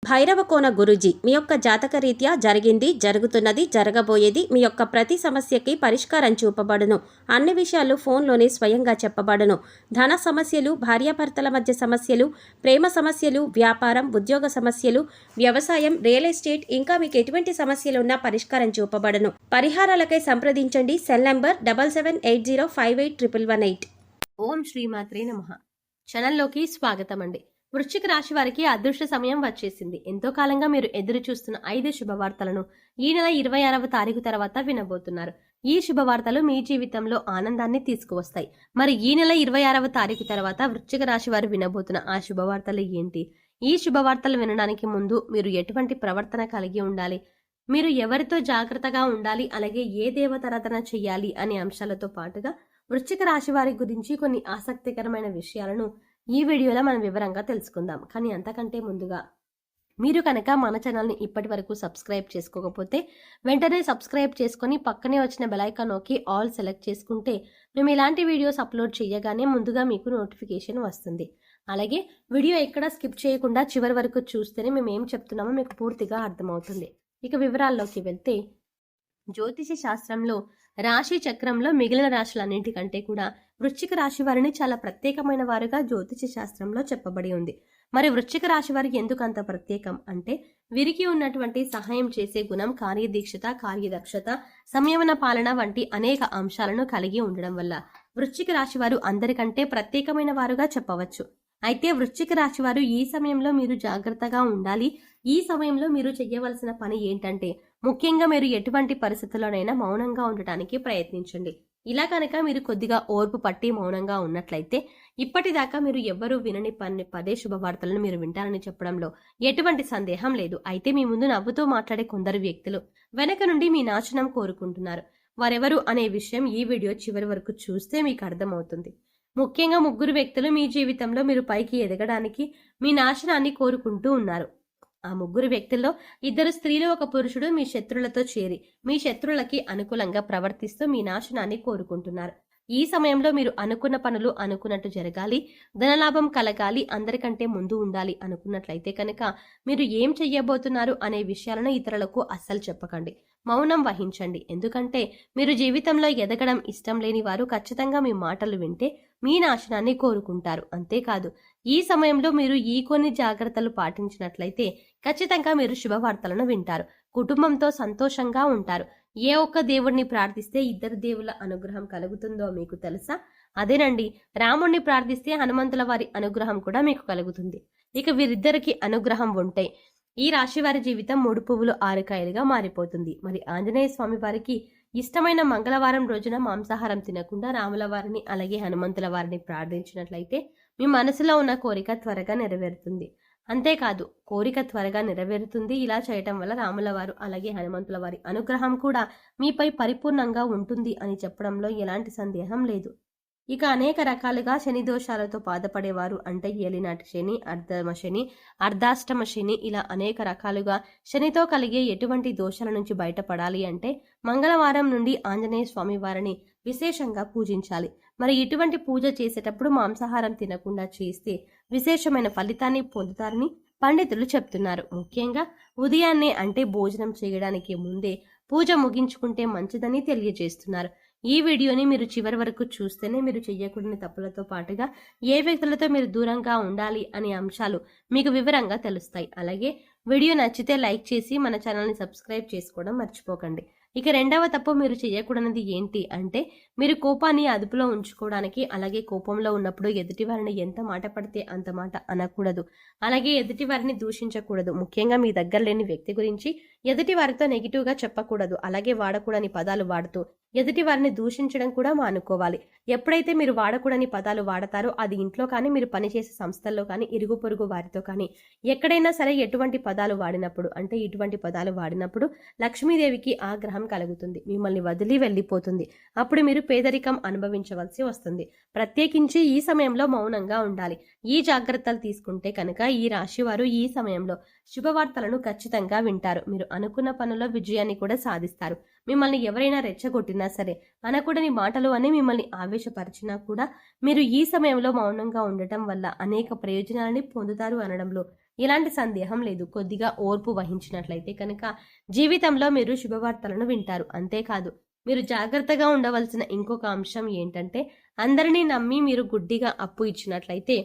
భైరవకోన గురూజీ మీ యొక్క జాతక రీత్యా జరిగింది, జరుగుతున్నది, జరగబోయేది మీ యొక్క ప్రతి సమస్యకి పరిష్కారం చూపబడును. అన్ని విషయాలు ఫోన్లోనే స్వయంగా చెప్పబడును. ధన సమస్యలు, భార్యాభర్తల మధ్య సమస్యలు, ప్రేమ సమస్యలు, వ్యాపారం, ఉద్యోగ సమస్యలు, వ్యవసాయం, రియల్ ఎస్టేట్, ఇంకా మీకు ఎటువంటి సమస్యలు ఉన్నా పరిష్కారం చూపబడును. పరిహారాలకై సంప్రదించండి. Cell number 7780581118. ఓం శ్రీమాత్రే నమః. ఛానల్లోకి స్వాగతం అండి. వృశ్చిక రాశి వారికి అదృష్ట సమయం వచ్చేసింది. ఎంతో కాలంగా మీరు ఎదురు చూస్తున్న 5 శుభవార్తలను ఈ నెల 26వ తారీఖు తర్వాత వినబోతున్నారు. ఈ శుభవార్తలు మీ జీవితంలో ఆనందాన్ని తీసుకువస్తాయి. మరి ఈ నెల 26వ తారీఖు తర్వాత వృశ్చిక రాశి వారు వినబోతున్న ఆ శుభవార్తలు ఏంటి? ఈ శుభవార్తలు వినడానికి ముందు మీరు ఎటువంటి ప్రవర్తన కలిగి ఉండాలి, మీరు ఎవరితో జాగ్రత్తగా ఉండాలి, అలాగే ఏ దేవతారాధన చెయ్యాలి అనే అంశాలతో పాటుగా వృశ్చిక రాశి వారి గురించి కొన్ని ఆసక్తికరమైన విషయాలను ఈ వీడియోలో మనం వివరంగా తెలుసుకుందాం. కానీ అంతకంటే ముందుగా మీరు కనుక మన ఛానల్ని ఇప్పటి వరకు సబ్స్క్రైబ్ చేసుకోకపోతే వెంటనే సబ్స్క్రైబ్ చేసుకొని పక్కనే వచ్చిన బెల్ ఐకాన్ నొక్కి ఆల్ సెలెక్ట్ చేసుకుంటే మేము ఇలాంటి వీడియోస్ అప్లోడ్ చేయగానే ముందుగా మీకు నోటిఫికేషన్ వస్తుంది. అలాగే వీడియో ఎక్కడ స్కిప్ చేయకుండా చివరి వరకు చూస్తేనే మేము ఏం చెప్తున్నామో మీకు పూర్తిగా అర్థమవుతుంది. ఇక వివరాల్లోకి వెళ్తే, జ్యోతిష శాస్త్రంలో రాశి చక్రంలో మిగిలిన రాశులన్నింటికంటే కూడా వృశ్చిక రాశి వారిని చాలా ప్రత్యేకమైన వారుగా జ్యోతిష శాస్త్రంలో చెప్పబడి ఉంది. మరి వృశ్చిక రాశి వారికి ఎందుకు అంత ప్రత్యేకం అంటే, వీరికి ఉన్నటువంటి సహాయం చేసే గుణం, కార్యదీక్షత, కార్యదక్షత, సంయమన పాలన వంటి అనేక అంశాలను కలిగి ఉండడం వల్ల వృశ్చిక రాశి వారు అందరికంటే ప్రత్యేకమైన వారుగా చెప్పవచ్చు. అయితే వృశ్చిక రాశి వారు ఈ సమయంలో మీరు జాగ్రత్తగా ఉండాలి. ఈ సమయంలో మీరు చేయవలసిన పని ఏంటంటే, ముఖ్యంగా మీరు ఎటువంటి పరిస్థితుల్లోనైనా మౌనంగా ఉండటానికి ప్రయత్నించండి. ఇలా కనుక మీరు కొద్దిగా ఓర్పు పట్టి మౌనంగా ఉన్నట్లయితే ఇప్పటిదాకా మీరు ఎవ్వరూ వినని పదే శుభవార్తలను మీరు వింటారని చెప్పడంలో ఎటువంటి సందేహం లేదు. అయితే మీ ముందు నవ్వుతూ మాట్లాడే కొందరు వ్యక్తులు వెనక నుండి మీ నాశనం కోరుకుంటున్నారు. వారెవరు అనే విషయం ఈ వీడియో చివరి వరకు చూస్తే మీకు అర్థమవుతుంది. ముఖ్యంగా 3 వ్యక్తులు మీ జీవితంలో మీరు పైకి ఎదగడానికి, మీ నాశనాన్ని కోరుకుంటూ ఉన్నారు. ఆ 3 వ్యక్తుల్లో 2 స్త్రీలు, 1 పురుషుడు మీ శత్రులతో చేరి మీ శత్రులకి అనుకూలంగా ప్రవర్తిస్తూ మీ నాశనాన్ని కోరుకుంటున్నారు. ఈ సమయంలో మీరు అనుకున్న పనులు అనుకున్నట్టు జరగాలి, ధనలాభం కలగాలి, అందరికంటే ముందు ఉండాలి అనుకున్నట్లయితే కనుక మీరు ఏం చెయ్యబోతున్నారు అనే విషయాలను ఇతరులకు అస్సలు చెప్పకండి. మౌనం వహించండి. ఎందుకంటే మీరు జీవితంలో ఎదగడం ఇష్టం లేని వారు ఖచ్చితంగా మీ మాటలు వింటే మీ నాశనాన్ని కోరుకుంటారు. అంతేకాదు, ఈ సమయంలో మీరు ఈ కొన్ని జాగ్రత్తలు పాటించినట్లయితే ఖచ్చితంగా మీరు శుభవార్తలను వింటారు. కుటుంబంతో సంతోషంగా ఉంటారు. ఏ ఒక్క దేవుడిని ప్రార్థిస్తే 2 దేవుళ్ళ అనుగ్రహం కలుగుతుందో మీకు తెలుసా? అదేనండి, రాముణ్ణి ప్రార్థిస్తే హనుమంతుల వారి అనుగ్రహం కూడా మీకు కలుగుతుంది. ఇక వీరిద్దరికి అనుగ్రహం ఉంటే ఈ రాశి వారి జీవితం 3 పువ్వులు 6 కాయలుగా మారిపోతుంది. మరి ఆంజనేయ స్వామి వారికి ఇష్టమైన మంగళవారం రోజున మాంసాహారం తినకుండా రాముల వారిని అలాగే హనుమంతుల వారిని ప్రార్థించినట్లయితే మీ మనసులో ఉన్న కోరిక త్వరగా నెరవేరుతుంది. అంతేకాదు, కోరిక త్వరగా నెరవేరుతుంది. ఇలా చేయటం వల్ల రాముల వారు అలాగే హనుమంతుల వారి అనుగ్రహం కూడా మీపై పరిపూర్ణంగా ఉంటుంది అని చెప్పడంలో ఎలాంటి సందేహం లేదు. ఇక అనేక రకాలుగా శని దోషాలతో బాధపడేవారు, అంటే ఏలినాటి శని, అర్ధమ శని, అర్ధాష్టమ శని, ఇలా అనేక రకాలుగా శనితో కలిగే ఎటువంటి దోషాల నుంచి బయటపడాలి అంటే మంగళవారం నుండి ఆంజనేయ స్వామి వారిని విశేషంగా పూజించాలి. మరి ఇటువంటి పూజ చేసేటప్పుడు మాంసాహారం తినకుండా చేస్తే విశేషమైన ఫలితాన్ని పొందుతారని పండితులు చెప్తున్నారు. ముఖ్యంగా ఉదయాన్నే, అంటే భోజనం చేయడానికి ముందే పూజ ముగించుకుంటే మంచిదని తెలియజేస్తున్నారు. ఈ వీడియోని మీరు చివరి వరకు చూస్తేనే మీరు చెయ్యకూడని తప్పులతో పాటుగా ఏ వ్యక్తులతో మీరు దూరంగా ఉండాలి అనే అంశాలు మీకు వివరంగా తెలుస్తాయి. అలాగే వీడియో నచ్చితే లైక్ చేసి మన ఛానల్ని సబ్స్క్రైబ్ చేసుకోవడం మర్చిపోకండి. ఇక రెండవ తప్పు మీరు చేయకూడనిది ఏంటి అంటే, మీరు కోపాన్ని అదుపులో ఉంచుకోవడానికి, అలాగే కోపంలో ఉన్నప్పుడు ఎదుటి వారిని ఎంత మాట పడితే అంత మాట అనకూడదు. అలాగే ఎదుటి వారిని దూషించకూడదు. ముఖ్యంగా మీ దగ్గర లేని వ్యక్తి గురించి ఎదుటి వారితో నెగిటివ్గా చెప్పకూడదు. అలాగే వాడకూడని పదాలు వాడుతూ ఎదుటి వారిని దూషించడం కూడా మానుకోవాలి. ఎప్పుడైతే మీరు వాడకూడని పదాలు వాడతారో అది ఇంట్లో కానీ, మీరు పనిచేసే సంస్థల్లో కానీ, ఇరుగు పొరుగు వారితో కానీ ఎక్కడైనా సరే ఎటువంటి పదాలు వాడినప్పుడు, అంటే ఇటువంటి పదాలు వాడినప్పుడు లక్ష్మీదేవికి ఆగ్రహం కలుగుతుంది, మిమ్మల్ని వదిలి వెళ్ళిపోతుంది. అప్పుడు మీరు పేదరికం అనుభవించవలసి వస్తుంది. ప్రత్యేకించి ఈ సమయంలో మౌనంగా ఉండాలి. ఈ జాగ్రత్తలు తీసుకుంటే కనుక ఈ రాశి వారు ఈ సమయంలో శుభవార్తలను ఖచ్చితంగా వింటారు. మీరు అనుకున్న పనుల్లో విజయాన్ని కూడా సాధిస్తారు. మిమ్మల్ని ఎవరైనా రెచ్చగొట్టినా సరే, అనకూడని మాటలు అని మిమ్మల్ని ఆవేశపరిచినా కూడా మీరు ఈ సమయంలో మౌనంగా ఉండటం వల్ల అనేక ప్రయోజనాలని పొందుతారు అనడంలో ఎలాంటి సందేహం లేదు. కొద్దిగా ఓర్పు వహించినట్లయితే కనుక జీవితంలో మీరు శుభవార్తలను వింటారు. అంతేకాదు మీరు జాగ్రత్తగా ఉండవలసిన ఇంకొక అంశం ఏంటంటే, అందరినీ నమ్మి మీరు గుడ్డిగా అప్పు ఇచ్చినట్లయితే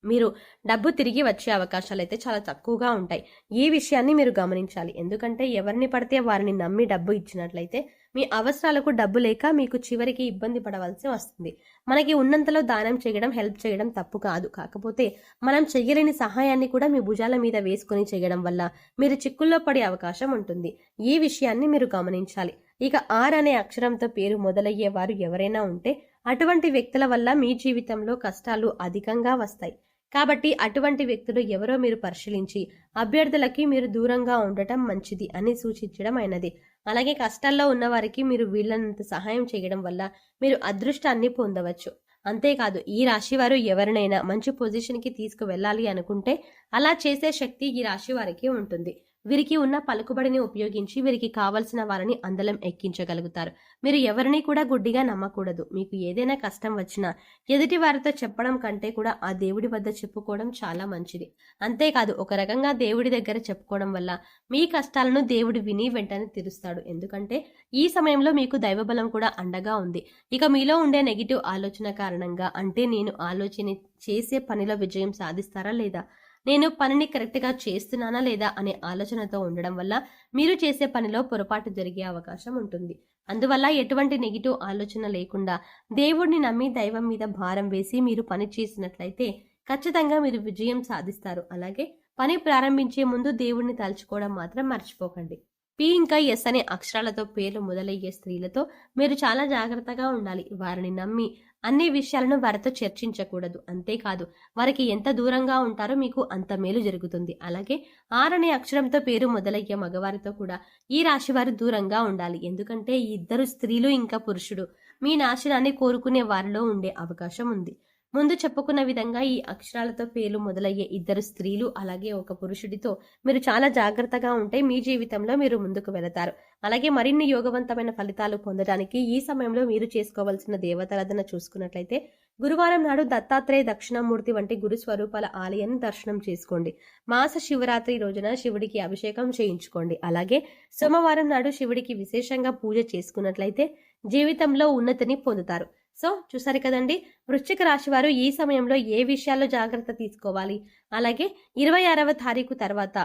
మీరు డబ్బు తిరిగి వచ్చే అవకాశాలు అయితే చాలా తక్కువగా ఉంటాయి. ఈ విషయాన్ని మీరు గమనించాలి. ఎందుకంటే ఎవరిని పడితే వారిని నమ్మి డబ్బు ఇచ్చినట్లయితే మీ అవసరాలకు డబ్బు లేక మీకు చివరికి ఇబ్బంది పడవలసి వస్తుంది. మనకి ఉన్నంతలో దానం చేయడం, హెల్ప్ చేయడం తప్పు కాదు. కాకపోతే మనం చెయ్యలేని సహాయాన్ని కూడా మీ భుజాల మీద వేసుకుని చేయడం వల్ల మీరు చిక్కుల్లో పడే అవకాశం ఉంటుంది. ఈ విషయాన్ని మీరు గమనించాలి. ఇక ఆర్ అనే అక్షరంతో పేరు మొదలయ్యే వారు ఎవరైనా ఉంటే అటువంటి వ్యక్తుల వల్ల మీ జీవితంలో కష్టాలు అధికంగా వస్తాయి. కాబట్టి అటువంటి వ్యక్తులు ఎవరో మీరు పరిశీలించి అభ్యర్థులకి మీరు దూరంగా ఉండటం మంచిది అని సూచించడం అయినది. అలాగే కష్టాల్లో ఉన్న వారికి మీరు వీళ్ళనంత సహాయం చేయడం వల్ల మీరు అదృష్టాన్ని పొందవచ్చు. అంతేకాదు ఈ రాశి వారు ఎవరినైనా మంచి పొజిషన్కి తీసుకువెళ్ళాలి అనుకుంటే అలా చేసే శక్తి ఈ రాశి వారికి ఉంటుంది. వీరికి ఉన్న పలుకుబడిని ఉపయోగించి వీరికి కావలసిన వారిని అందలం ఎక్కించగలుగుతారు. మీరు ఎవరిని కూడా గుడ్డిగా నమ్మకూడదు. మీకు ఏదైనా కష్టం వచ్చినా ఎదుటి వారితో చెప్పడం కంటే కూడా ఆ దేవుడి వద్ద చెప్పుకోవడం చాలా మంచిది. అంతేకాదు ఒక రకంగా దేవుడి దగ్గర చెప్పుకోవడం వల్ల మీ కష్టాలను దేవుడు విని వెంటనే తీరుస్తాడు. ఎందుకంటే ఈ సమయంలో మీకు దైవబలం కూడా అండగా ఉంది. ఇక మీలో ఉండే నెగిటివ్ ఆలోచన కారణంగా, అంటే నేను ఆలోచన చేసే పనిలో విజయం సాధిస్తారా లేదా, నేను పనిని కరెక్ట్గా చేస్తున్నానా లేదా అనే ఆలోచనతో ఉండడం వల్ల మీరు చేసే పనిలో పొరపాటు జరిగే అవకాశం ఉంటుంది. అందువల్ల ఎటువంటి నెగిటివ్ ఆలోచన లేకుండా దేవుడిని నమ్మి దైవం మీద భారం వేసి మీరు పని చేసినట్లయితే ఖచ్చితంగా మీరు విజయం సాధిస్తారు. అలాగే పని ప్రారంభించే ముందు దేవుడిని తలుచుకోవడం మాత్రం మర్చిపోకండి. పి ఇంకా ఎస్ అనే అక్షరాలతో పేర్లు మొదలయ్యే స్త్రీలతో మీరు చాలా జాగ్రత్తగా ఉండాలి. వారిని నమ్మి అన్ని విషయాలను వారితో చర్చించకూడదు. అంతేకాదు వారికి ఎంత దూరంగా ఉంటారో మీకు అంత మేలు జరుగుతుంది. అలాగే ఆర్ అనే అక్షరంతో పేరు మొదలయ్యే మగవారితో కూడా ఈ రాశి వారు దూరంగా ఉండాలి. ఎందుకంటే ఈ ఇద్దరు స్త్రీలు ఇంకా పురుషుడు మీ నాశనాన్ని కోరుకునే వారిలో ఉండే అవకాశం ఉంది. ముందు చెప్పుకున్న విధంగా ఈ అక్షరాలతో పేర్లు మొదలయ్యే ఇద్దరు స్త్రీలు అలాగే ఒక పురుషుడితో మీరు చాలా జాగ్రత్తగా ఉంటే మీ జీవితంలో మీరు ముందుకు వెళతారు. అలాగే మరిన్ని యోగవంతమైన ఫలితాలు పొందడానికి ఈ సమయంలో మీరు చేసుకోవాల్సిన దేవతారాధన చూసుకున్నట్లయితే గురువారం నాడు దత్తాత్రేయ దక్షిణామూర్తి వంటి గురు స్వరూపాల ఆలయాన్ని దర్శనం చేసుకోండి. మాస శివరాత్రి రోజున శివుడికి అభిషేకం చేయించుకోండి. అలాగే సోమవారం నాడు శివుడికి విశేషంగా పూజ చేసుకున్నట్లయితే జీవితంలో ఉన్నతిని పొందుతారు. సో చూసారు కదండి, వృశ్చిక రాశి వారు ఈ సమయంలో ఏ విషయాల్లో జాగ్రత్త తీసుకోవాలి, అలాగే 26వ తారీఖు తర్వాత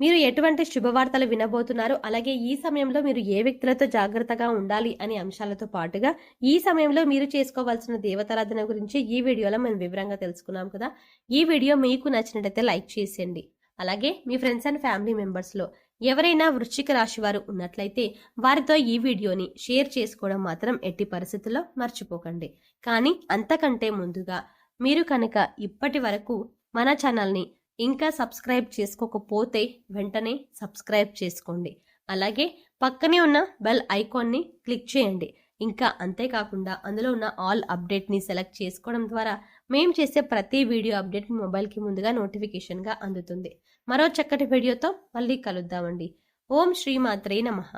మీరు ఎటువంటి శుభవార్తలు వినబోతున్నారు, అలాగే ఈ సమయంలో మీరు ఏ వ్యక్తులతో జాగ్రత్తగా ఉండాలి అనే అంశాలతో పాటుగా ఈ సమయంలో మీరు చేసుకోవాల్సిన దేవతారాధన గురించి ఈ వీడియోలో మనం వివరంగా తెలుసుకున్నాం కదా. ఈ వీడియో మీకు నచ్చినట్లయితే లైక్ చేసేయండి. అలాగే మీ ఫ్రెండ్స్ అండ్ ఫ్యామిలీ మెంబర్స్లో ఎవరైనా వృశ్చిక రాశి వారు ఉన్నట్లయితే వారితో ఈ వీడియోని షేర్ చేసుకోవడం మాత్రం ఎట్టి పరిస్థితుల్లో మర్చిపోకండి. కానీ అంతకంటే ముందుగా మీరు కనుక ఇప్పటి వరకు మన ఛానల్ని ఇంకా సబ్స్క్రైబ్ చేసుకోకపోతే వెంటనే సబ్స్క్రైబ్ చేసుకోండి. అలాగే పక్కనే ఉన్న బెల్ ఐకాన్ని క్లిక్ చేయండి. ఇంకా అంతేకాకుండా అందులో ఉన్న ఆల్ అప్డేట్ని సెలెక్ట్ చేసుకోవడం ద్వారా మేము చేసే ప్రతి వీడియో అప్డేట్ మీ మొబైల్కి ముందుగా నోటిఫికేషన్గా అందుతుంది. మరో చక్కటి వీడియోతో మళ్ళీ కలుద్దామండి. ఓం శ్రీమాత్రే నమః.